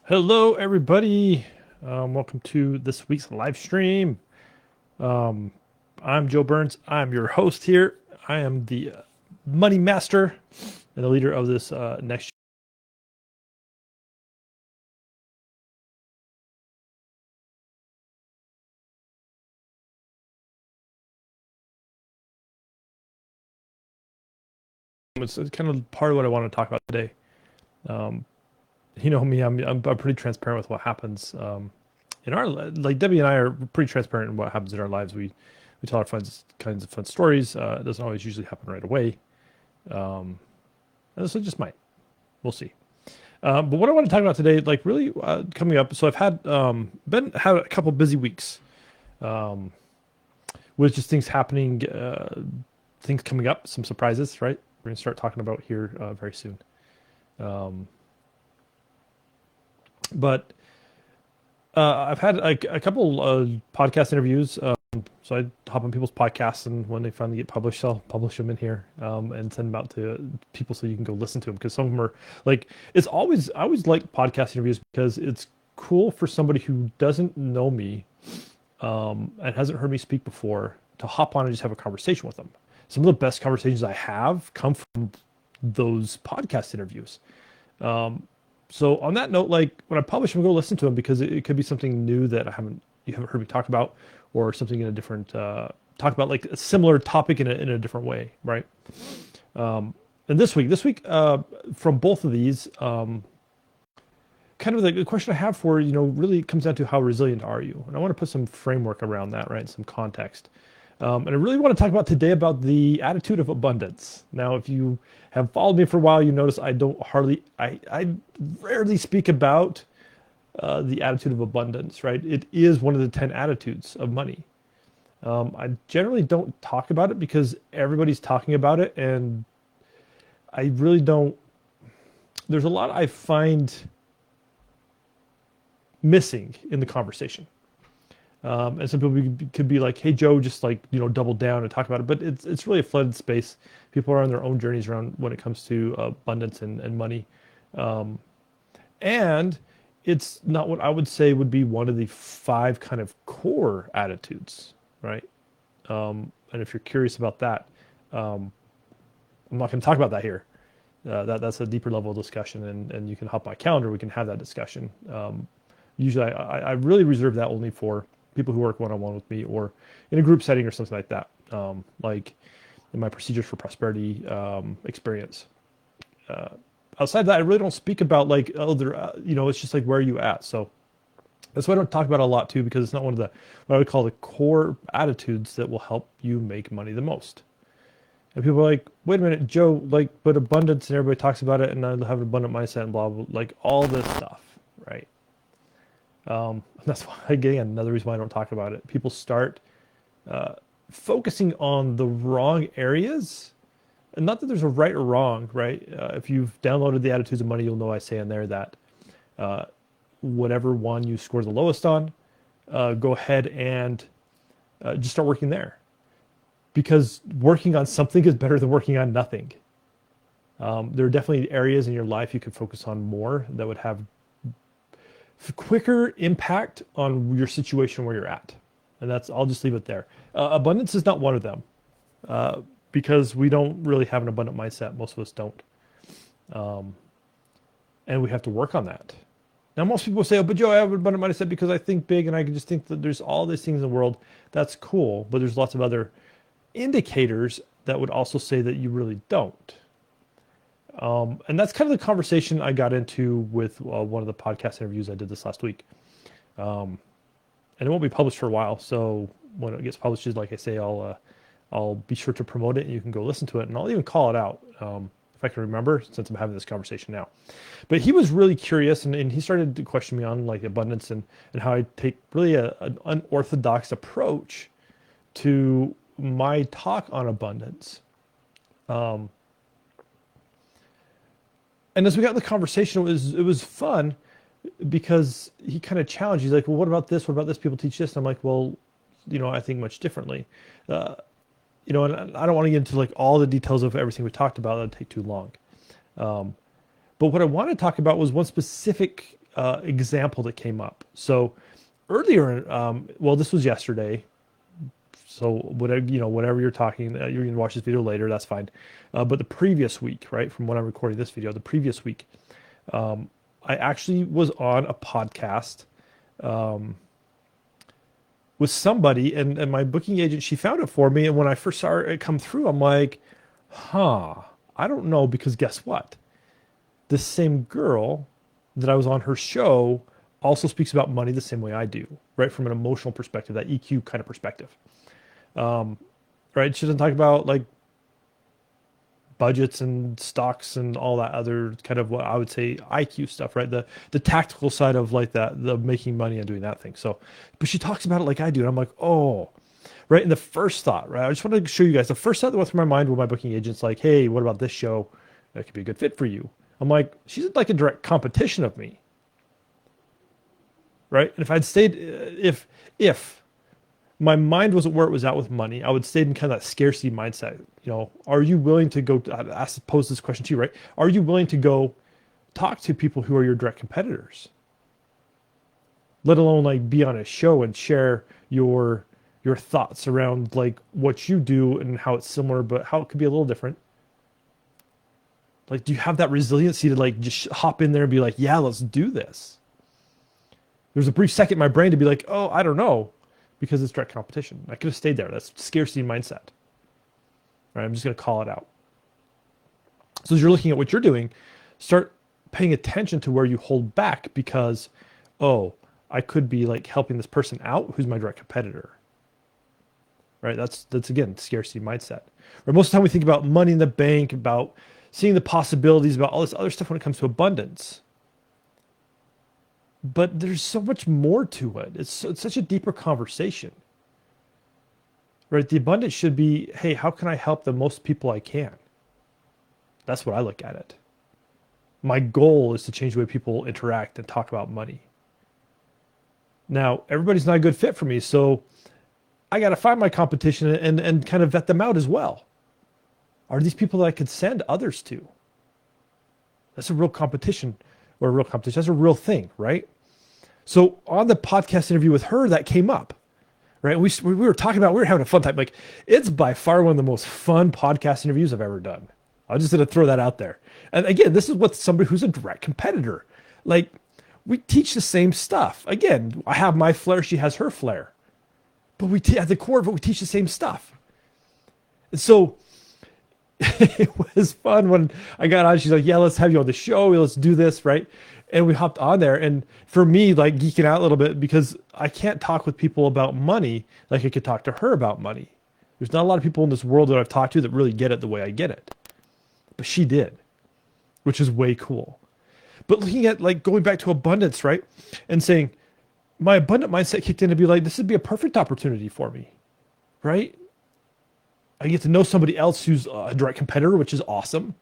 Hello, everybody. Welcome to this week's live stream. Um, I'm Joe Burns. I'm your host here. I am the money master and the leader of this next. It's kind of part of what I want to talk about today. Um, you know me. I'm pretty transparent with what happens in our like Debbie and I are pretty transparent in what happens in our lives. We tell our kinds of fun stories. It doesn't always usually happen right away. And this one just might. We'll see. But what I want to talk about today, like really coming up. So I've had a couple busy weeks um, with just things happening, things coming up, some surprises. Right, we're gonna start talking about here very soon. Um, but I've had a couple podcast interviews. So I hop on people's podcasts, and when they finally get published, I'll publish them in here and send them out to people so you can go listen to them. Because some of them are like, I always like podcast interviews because it's cool for somebody who doesn't know me and hasn't heard me speak before to hop on and just have a conversation with them. Some of the best conversations I have come from those podcast interviews. So on that note, like when I publish them, go listen to them because it could be something new that you haven't heard me talk about, or something in a different talk about like a similar topic in a different way, right? And this week from both of these, kind of the question I have for really comes down to how resilient are you, and I want to put some framework around that, right? Some context. And I really want to talk about today about the attitude of abundance. Now, if you have followed me for a while, you notice I rarely speak about the attitude of abundance, right? It is one of the 10 attitudes of money. I generally don't talk about it because everybody's talking about it, and I really don't. There's a lot I find missing in the conversation. And some people could be like, "Hey, Joe, just like double down and talk about it." But it's really a flooded space. People are on their own journeys around when it comes to abundance and money, and it's not what I would say would be one of the five kind of core attitudes, right? And if you're curious about that, um, I'm not going to talk about that here. That's a deeper level of discussion, and you can hop my calendar. We can have that discussion. Usually, I really reserve that only for people who work one on one with me or in a group setting or something like that, like in my Procedures for Prosperity experience. Uh, Outside of that, I really don't speak about like other, it's just like where are you at. So that's why I don't talk about it a lot too, because it's not one of the what I would call the core attitudes that will help you make money the most. And people are like, wait a minute, Joe, like, but abundance and everybody talks about it, and I have an abundant mindset and blah blah, like all this stuff, right? That's why, again, another reason why I don't talk about it. People start uh, focusing on the wrong areas, and not that there's a right or wrong, right? If you've downloaded the Attitudes of Money, you'll know I say in there that uh, whatever one you score the lowest on, go ahead and just start working there. Because working on something is better than working on nothing. There are definitely areas in your life you could focus on more that would have quicker impact on your situation where you're at. And I'll just leave it there. Abundance is not one of them because we don't really have an abundant mindset. Most of us don't. And we have to work on that. Now, most people say, oh, but Joe, I have an abundant mindset because I think big and I can just think that there's all these things in the world. That's cool. But there's lots of other indicators that would also say that you really don't. And that's kind of the conversation I got into with one of the podcast interviews I did this last week. And it won't be published for a while, so when it gets published, like I say, I'll be sure to promote it, and you can go listen to it, and I'll even call it out if I can remember, since I'm having this conversation now. But he was really curious, and he started to question me on like abundance and how I take really an unorthodox approach to my talk on abundance. And as we got in the conversation, it was fun because he kind of challenged. He's like, "Well, what about this? What about this? People teach this." And I'm like, "Well, I think much differently." Uh, and I don't want to get into like all the details of everything we talked about. That'd take too long. But what I want to talk about was one specific example that came up. So earlier, well, this was yesterday. So whatever whatever you're talking, you're gonna watch this video later. That's fine. But the previous week, right, from when I'm recording this video, the previous week, I actually was on a podcast with somebody, and my booking agent, she found it for me. And when I first saw it come through, I'm like, huh, I don't know, because guess what? This same girl that I was on her show also speaks about money the same way I do, right? From an emotional perspective, that EQ kind of perspective. Right? She doesn't talk about like budgets and stocks and all that other kind of what I would say IQ stuff, right? The tactical side of like that, the making money and doing that thing. So, but she talks about it like I do, and I'm like, oh, right. And the first thought, right? I just wanted to show you guys the first thought that went through my mind when my booking agent's like, hey, what about this show? That could be a good fit for you. I'm like, she's like a direct competition of me, right? And if I'd stayed, if my mind wasn't where it was at with money, I would stay in kind of that scarcity mindset. You know, are you willing to go? Pose this question to you, right? Are you willing to go talk to people who are your direct competitors? Let alone like be on a show and share your thoughts around like what you do and how it's similar, but how it could be a little different. Like, do you have that resiliency to like just hop in there and be like, yeah, let's do this? There's a brief second in my brain to be like, oh, I don't know, because it's direct competition. I could have stayed there. That's scarcity mindset. All right, I'm just going to call it out. So as you're looking at what you're doing, start paying attention to where you hold back because, oh, I could be like helping this person out who's my direct competitor. Right? That's again, scarcity mindset. Or most of the time we think about money in the bank, about seeing the possibilities, about all this other stuff when it comes to abundance. But there's so much more to it. It's such a deeper conversation. Right? The abundance should be, hey, how can I help the most people I can? That's what I look at it. My goal is to change the way people interact and talk about money. Now, everybody's not a good fit for me, so I got to find my competition and kind of vet them out as well. Are these people that I could send others to? That's a real competition, or a real competition. That's a real thing, right? So on the podcast interview with her, that came up, right? We were talking about, we were having a fun time. Like, it's by far one of the most fun podcast interviews I've ever done. I'm just going to throw that out there. And again, this is with somebody who's a direct competitor. Like, we teach the same stuff. Again, I have my flair, she has her flair. But at the core of it, we teach the same stuff. And so it was fun when I got on. She's like, yeah, let's have you on the show. Let's do this, right? And we hopped on there. And for me, like geeking out a little bit because I can't talk with people about money like I could talk to her about money. There's not a lot of people in this world that I've talked to that really get it the way I get it. But she did, which is way cool. But looking at like going back to abundance, right? And saying, my abundant mindset kicked in to be like, this would be a perfect opportunity for me, right? I get to know somebody else who's a direct competitor, which is awesome,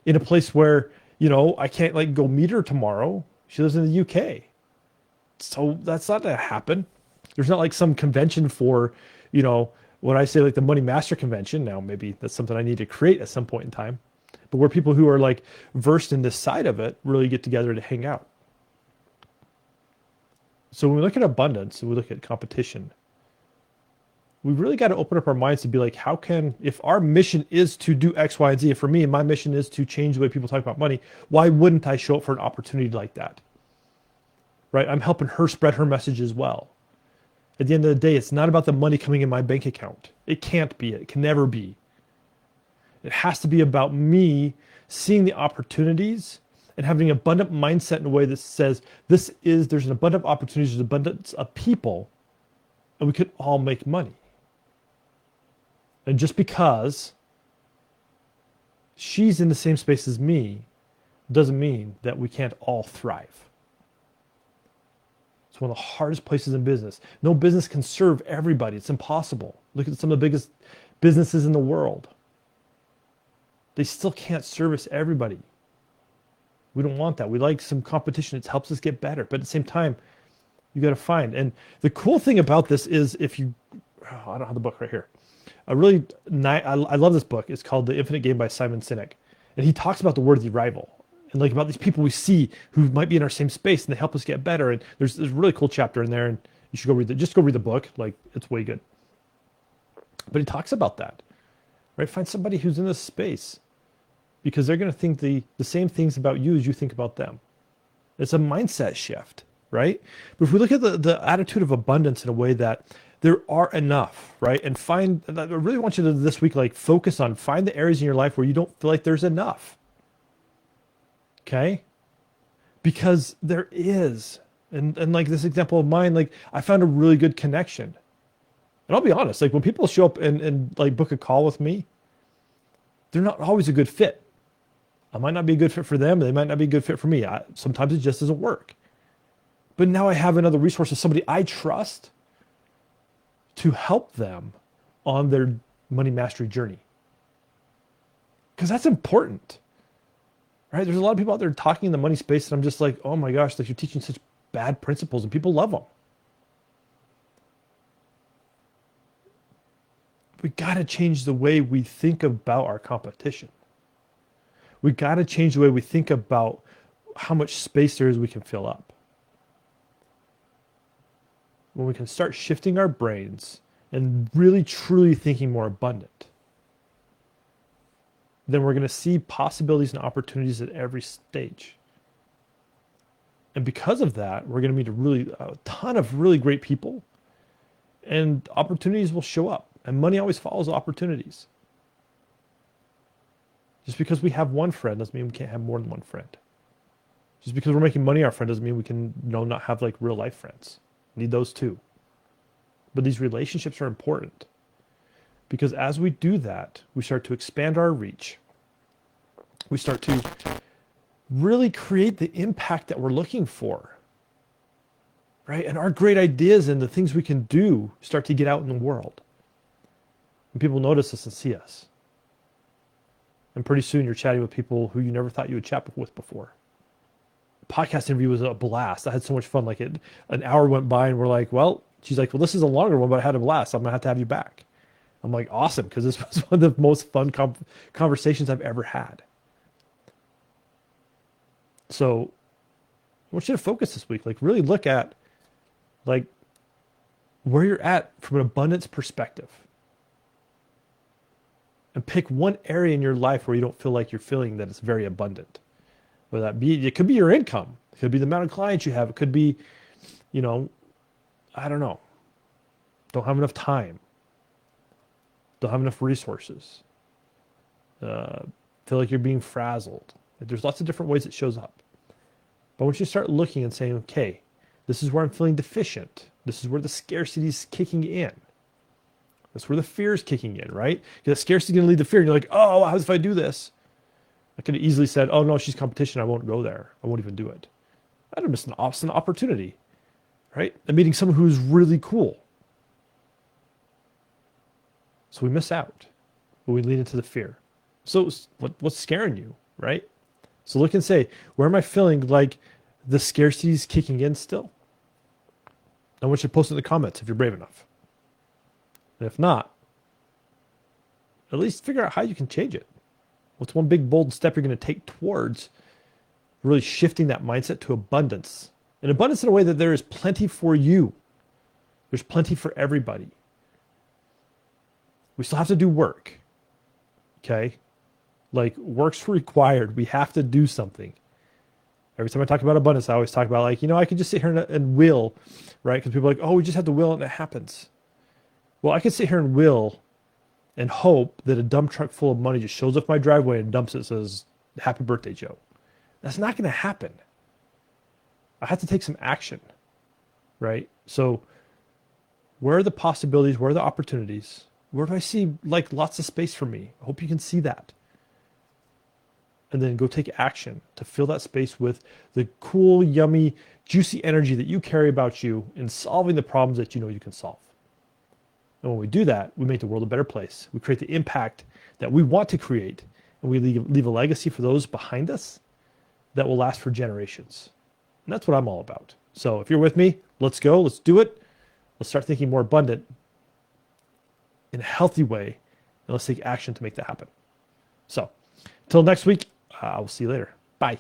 in a place where, you know, I can't like go meet her tomorrow. She lives in the UK. So that's not going to happen. There's not like some convention for, you know, when I say like the Money Master Convention, now maybe that's something I need to create at some point in time, but where people who are like versed in this side of it really get together to hang out. So when we look at abundance and we look at competition, we really got to open up our minds to be like, how can, if our mission is to do X, Y, and Z, if for me, my mission is to change the way people talk about money, why wouldn't I show up for an opportunity like that? Right? I'm helping her spread her message as well. At the end of the day, it's not about the money coming in my bank account. It can't be. It can never be. It has to be about me seeing the opportunities and having an abundant mindset in a way that says, there's an abundant of opportunities, there's an abundance of people, and we could all make money. And just because she's in the same space as me doesn't mean that we can't all thrive. It's one of the hardest places in business. No business can serve everybody. It's impossible. Look at some of the biggest businesses in the world. They still can't service everybody. We don't want that. We like some competition. It helps us get better. But at the same time, you got to find. And the cool thing about this is if you, I don't have the book right here. I love this book. It's called The Infinite Game by Simon Sinek. And he talks about the word the rival. and like about these people we see who might be in our same space and they help us get better. And there's a really cool chapter in there, and you should just go read the book. Like, it's way good. But he talks about that, right? Find somebody who's in this space, because they're going to think the same things about you as you think about them. It's a mindset shift, right? But if we look at the attitude of abundance in a way that there are enough, right? And I really want you to this week, like, focus on, find the areas in your life where you don't feel like there's enough. Okay? Because there is. And like this example of mine, like, I found a really good connection. And I'll be honest, like, when people show up and like book a call with me, they're not always a good fit. I might not be a good fit for them. They might not be a good fit for me. Sometimes it just doesn't work. But now I have another resource of somebody I trust to help them on their money mastery journey. Because that's important, right? There's a lot of people out there talking in the money space, and I'm just like, oh my gosh, like, you're teaching such bad principles, and people love them. We got to change the way we think about our competition. We got to change the way we think about how much space there is we can fill up. When we can start shifting our brains and really truly thinking more abundant, then we're going to see possibilities and opportunities at every stage. And because of that, we're going to meet a ton of really great people, and opportunities will show up. And money always follows opportunities. Just because we have one friend doesn't mean we can't have more than one friend. Just because we're making money our friend doesn't mean we can, not have like real life friends. Need those too. But these relationships are important, because as we do that, we start to expand our reach. We start to really create the impact that we're looking for, right? And our great ideas and the things we can do start to get out in the world. And people notice us and see us. And pretty soon you're chatting with people who you never thought you would chat with before. Podcast interview was a blast. I had so much fun. Like, an hour went by and we're like, she's like, this is a longer one, but I had a blast. I'm going to have you back. I'm like, awesome. Because this was one of the most fun conversations I've ever had. So I want you to focus this week. Like, really look at like where you're at from an abundance perspective. And pick one area in your life where you don't feel like you're feeling that it's very abundant. Whether that be, it could be your income. It could be the amount of clients you have. It could be, I don't know. Don't have enough time. Don't have enough resources. Feel like you're being frazzled. There's lots of different ways it shows up. But once you start looking and saying, okay, this is where I'm feeling deficient. This is where the scarcity is kicking in. That's where the fear is kicking in, right? Because scarcity is going to lead to fear. And you're like, oh, how if I do this? I could have easily said, oh, no, she's competition. I won't go there. I won't even do it. I'd have missed an awesome opportunity, right? And meeting someone who's really cool. So we miss out, but we lean into the fear. So what's scaring you, right? So look and say, where am I feeling like the scarcity is kicking in still? I want you to post it in the comments if you're brave enough. And if not, at least figure out how you can change it. What's one big bold step you're going to take towards really shifting that mindset to abundance? And abundance in a way that there is plenty for you. There's plenty for everybody. We still have to do work. Okay? Like, work's required. We have to do something. Every time I talk about abundance, I always talk about, like, I can just sit here and will, right? Because people are like, oh, we just have to will and it happens. Well, I could sit here and will and hope that a dump truck full of money just shows up my driveway and dumps it, says, happy birthday, Joe. That's not going to happen. I have to take some action, right? So where are the possibilities? Where are the opportunities? Where do I see like lots of space for me? I hope you can see that. And then go take action to fill that space with the cool, yummy, juicy energy that you carry about you in solving the problems that you know you can solve. And when we do that, we make the world a better place. We create the impact that we want to create, and we leave a legacy for those behind us that will last for generations. And that's what I'm all about. So if you're with me, let's go. Let's do it. Let's start thinking more abundant in a healthy way, and let's take action to make that happen. So until next week, I will see you later. Bye.